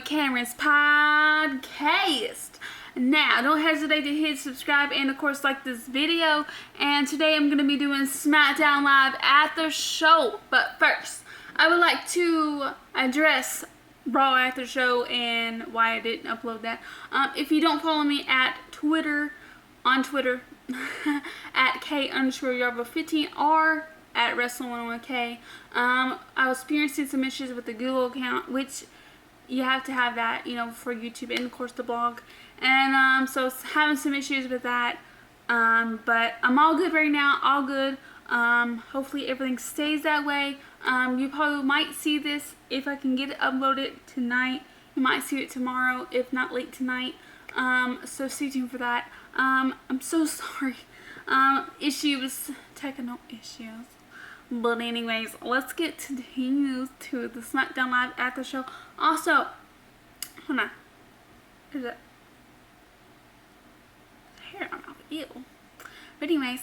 Cameron's podcast. Now, don't hesitate to hit subscribe and, of course, like this video. And today I'm going to be doing SmackDown Live Aftershow. But first, I would like to address Raw Aftershow and why I didn't upload that. If you don't follow me at Twitter, on Twitter, at K_Yarbo15 or at Wrestling101K, I was experiencing some issues with the Google account, which you have to have that, for YouTube and of course the blog. And so having some issues with that. But I'm all good right now, all good. Hopefully everything stays that way. You probably might see this if I can get it uploaded tonight. You might see it tomorrow, if not late tonight. So stay tuned for that. I'm so sorry. Technical issues. But anyways, let's get to the SmackDown Live After Show. Also, hold on. Is it hair on my mouth? Ew. But anyways,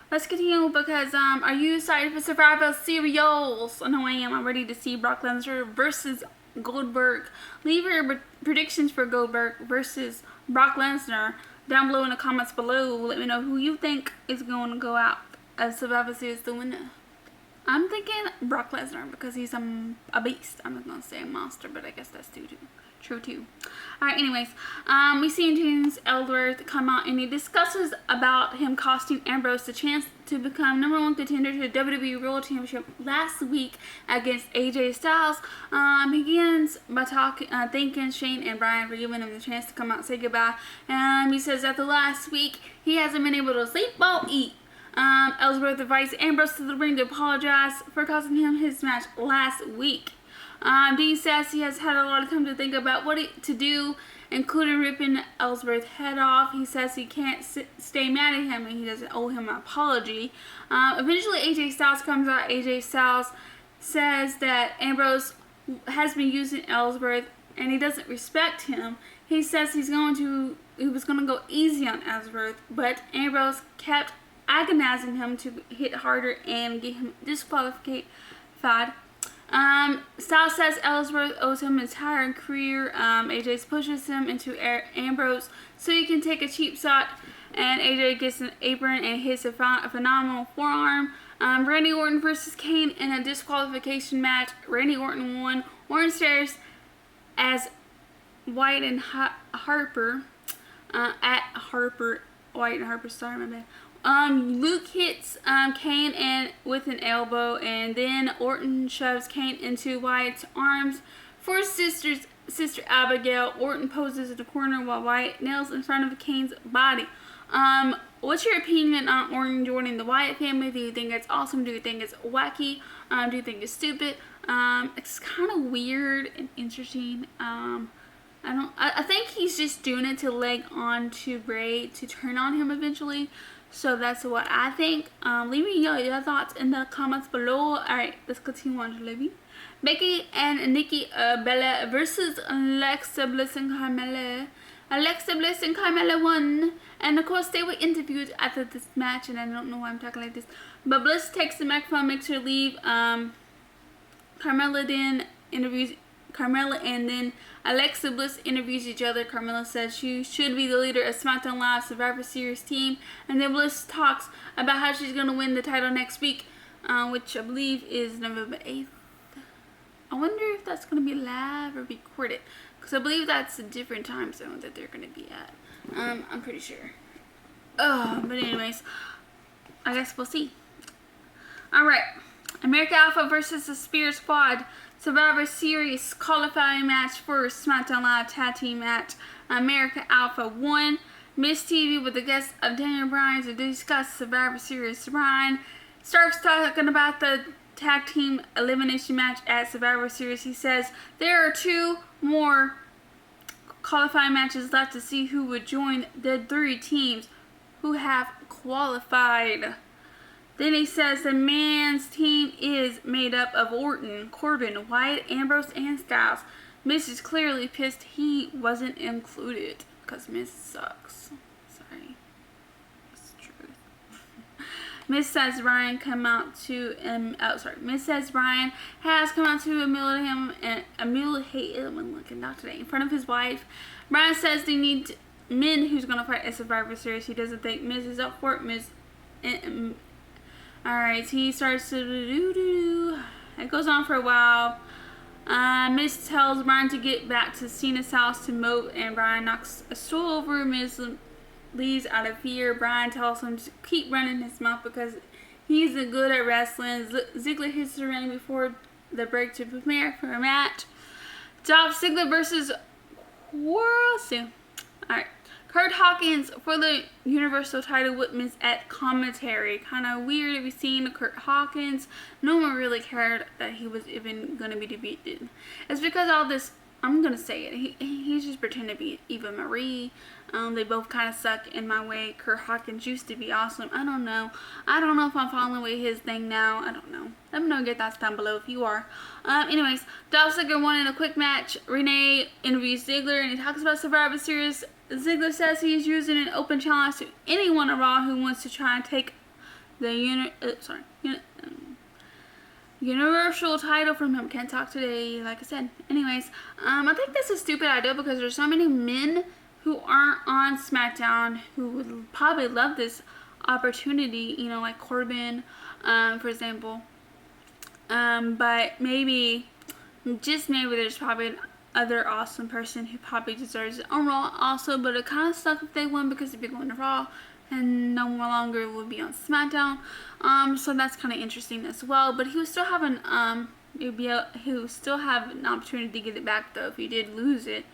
let's continue because are you excited for Survivor Series? I know I am. I'm ready to see Brock Lesnar versus Goldberg. Leave your predictions for Goldberg versus Brock Lesnar down below in the comments below. Let me know who you think is going to go out as Survivor Series the winner. I'm thinking Brock Lesnar because he's a beast. I'm not going to say a monster, but I guess that's true too. Alright, anyways, we see James Ellsworth come out and he discusses about him costing Ambrose the chance to become #1 contender to the WWE World Championship last week against AJ Styles. He begins by thanking Shane and Bryan for giving him the chance to come out and say goodbye. He says that the last week he hasn't been able to sleep or eat. Ellsworth invites Ambrose to the ring to apologize for costing him his match last week. Dean says he has had a lot of time to think about what to do, including ripping Ellsworth's head off. He says he can't stay mad at him and he doesn't owe him an apology. Eventually AJ Styles comes out. AJ Styles says that Ambrose has been using Ellsworth and he doesn't respect him. He says he was going to go easy on Ellsworth, but Ambrose kept agonizing him to hit harder and get him disqualified. Styles says Ellsworth owes him his entire career. AJ pushes him into Ambrose so he can take a cheap shot, and AJ gets an apron and hits a phenomenal forearm. Randy Orton versus Kane in a disqualification match. Randy Orton won. Orton stares as Wyatt and Harper Wyatt and Harper, sorry, my bad. Luke hits Kane with an elbow, and then Orton shoves Kane into Wyatt's arms for sister Abigail. Orton poses in the corner while Wyatt nails in front of Kane's body. What's your opinion on Orton joining the Wyatt family? Do you think it's awesome? Do you think it's wacky? Do you think it's stupid? It's kind of weird and interesting. I think he's just doing it to leg on to Bray to turn on him eventually. So that's what I think. Leave me your thoughts in the comments below. Alright, let's continue on to Libby. Becky and Nikki Bella versus Alexa Bliss and Carmella. Alexa Bliss and Carmella won. And of course they were interviewed after this match, and I don't know why I'm talking like this. But Bliss takes the microphone, makes her leave. Carmella then interviews Carmella, and then Alexa Bliss interviews each other. Carmella says she should be the leader of SmackDown Live Survivor Series team, and then Bliss talks about how she's going to win the title next week, which I believe is November 8th. I wonder if that's going to be live or recorded, because I believe that's a different time zone that they're going to be at. I'm pretty sure. But anyways, I guess we'll see. Alright, America Alpha versus the Spear Squad Survivor Series qualifying match for SmackDown Live tag team match. America Alpha won. Miss TV with the guest of Daniel Bryan to discuss Survivor Series. Bryan starts talking about the tag team elimination match at Survivor Series. He says there are 2 more qualifying matches left to see who would join the 3 teams who have qualified. Then he says the man's team is made up of Orton, Corbin, Wyatt, Ambrose, and Styles. Miz is clearly pissed he wasn't included because Miz sucks. Sorry. It's the truth. Miss says Ryan come out to Miss says Ryan has come out to humiliate him in front of his wife. Ryan says they need men who's gonna fight at Survivor Series. He doesn't think Miz is up for it. Alright, he starts to do. It goes on for a while. Miz tells Brian to get back to Cena's house to moat, and Brian knocks a stool over. Miz leaves out of fear. Brian tells him to keep running his mouth because he's good at wrestling. Ziggler hits the ring before the break to prepare for a match. Dolph Ziggler versus Quarrelsome. Alright. Kurt Hawkins for the Universal title with Miz at commentary. Kind of weird to be seeing Kurt Hawkins. No one really cared that he was even going to be defeated. It's because all this, I'm going to say it, he's just pretending to be Eva Marie. They both kind of suck in my way. Kurt Hawkins used to be awesome. I don't know. I don't know if I'm following away his thing now. I don't know. Let me know your thoughts down below if you are. Anyways, Dolph Ziggler won in a quick match. Renee interviews Ziggler and he talks about Survivor Series. Ziggler says he's using an open challenge to anyone on Raw who wants to try and take the Universal title from him. Can't talk today, like I said. Anyways, I think this is a stupid idea because there's so many men who aren't on SmackDown who would probably love this opportunity, you know, like Corbin, for example. But maybe, just maybe, there's probably other awesome person who probably deserves it on Raw also, but it kind of sucks if they won because they'd be going to Raw and no more longer would be on SmackDown. So that's kind of interesting as well. But he would still have he would still have an opportunity to get it back though if he did lose it.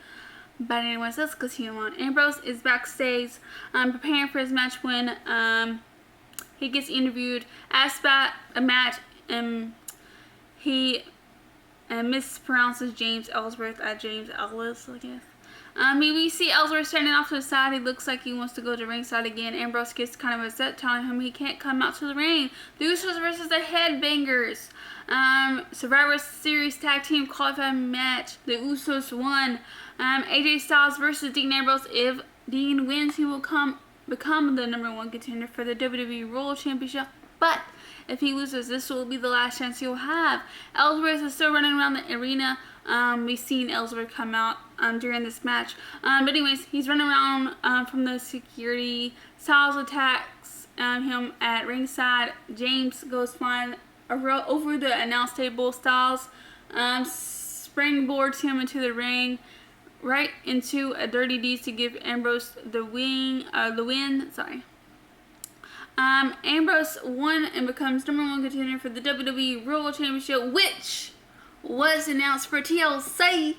But anyways, let's continue on. Ambrose is backstage preparing for his match when he gets interviewed, asked about a match, and he mispronounces James Ellsworth as James Ellis, I guess. We see Ellsworth standing off to the side. He looks like he wants to go to ringside again. Ambrose gets kind of upset, telling him he can't come out to the ring. The Usos versus the Headbangers. Survivor Series Tag Team Qualifying Match. The Usos won. AJ Styles versus Dean Ambrose. If Dean wins, he will become the #1 contender for the WWE World Championship. But if he loses, this will be the last chance he'll have. Ellsworth is still running around the arena. We've seen Ellsworth come out during this match. But anyways, he's running around from the security. Styles attacks him at ringside. James goes flying over the announce table. Styles springboards him into the ring, right into a Dirty Deeds to give Ambrose the win. Ambrose won and becomes #1 contender for the WWE World Championship, which was announced for TLC.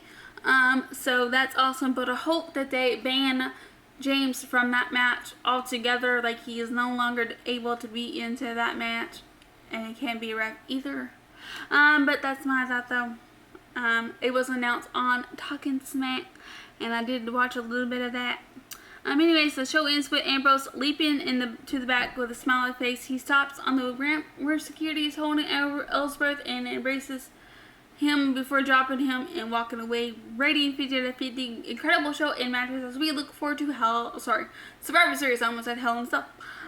So that's awesome, but I hope that they ban James from that match altogether. Like, he is no longer able to be into that match, and he can't be a ref either. But that's my thought though. It was announced on Talking Smack, and I did watch a little bit of that. Anyways, the show ends with Ambrose leaping to the back with a smiley face. He stops on the ramp where security is holding Ellsworth and embraces him before dropping him and walking away. Rating 50/50. Incredible show and matches as we look forward to Survivor Series. I almost said Hell and stuff.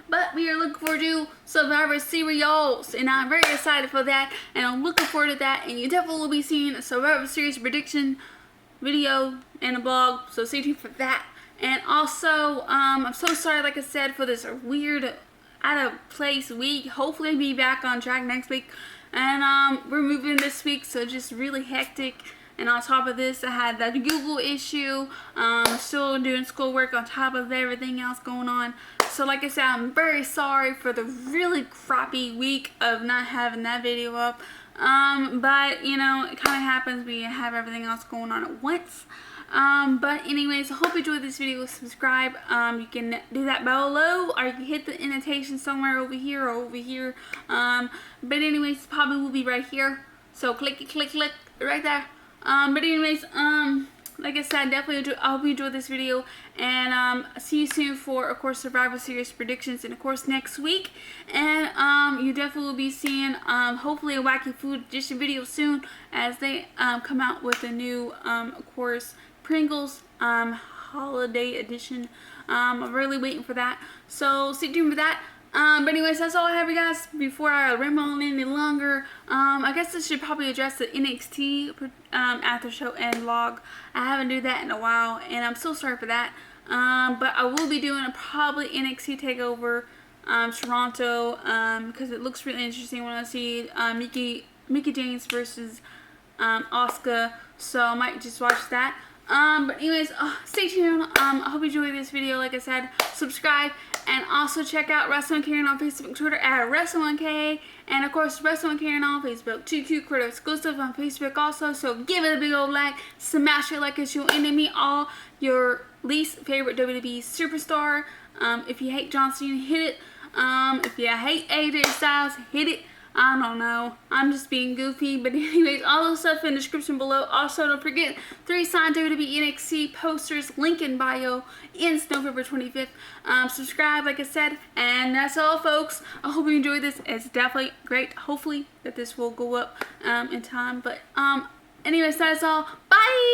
But we are looking forward to Survivor Series, and I'm very excited for that, and I'm looking forward to that, and you definitely will be seeing a Survivor Series prediction video and a blog, so stay tuned for that. And also, I'm so sorry, like I said, for this weird, out-of-place week. Hopefully I'll be back on track next week. And we're moving this week, so just really hectic. And on top of this, I had that Google issue. Still doing schoolwork on top of everything else going on. So like I said, I'm very sorry for the really crappy week of not having that video up. But, you know, it kind of happens when you have everything else going on at once. But anyways, I hope you enjoyed this video. Subscribe. You can do that below, or you can hit the annotation somewhere over here or over here. But anyways, probably will be right here. So click right there. But anyways, like I said, definitely I hope you enjoyed this video, and see you soon for, of course, Survivor Series predictions, and of course next week. And you definitely will be seeing hopefully a wacky food edition video soon as they come out with a new of course Pringles holiday edition. I'm really waiting for that, so stay tuned for that. But anyways, that's all I have, you guys. Before I ramble on any longer, I guess I should probably address the NXT after show and vlog. I haven't done that in a while, and I'm so sorry for that. But I will be doing a probably NXT takeover Toronto, because it looks really interesting when I see Mickey James versus Asuka. So I might just watch that. But anyways, stay tuned. I hope you enjoyed this video. Like I said, subscribe, and also check out Wrestling Karen on Facebook and Twitter at Wrestling1K, and of course Wrestling Karen on Facebook. 2Q Creative Exclusive on Facebook also. So give it a big old like, smash it like it's your enemy. All your least favorite WWE superstar. If you hate John Cena, hit it. If you hate AJ Styles, hit it. I don't know. I'm just being goofy. But anyways, all those stuff in the description below. Also, don't forget 3 signed WWE NXT posters. Link in bio. Ends November 25th. Subscribe, like I said. And that's all, folks. I hope you enjoyed this. It's definitely great. Hopefully that this will go up in time. But anyways, that's all. Bye!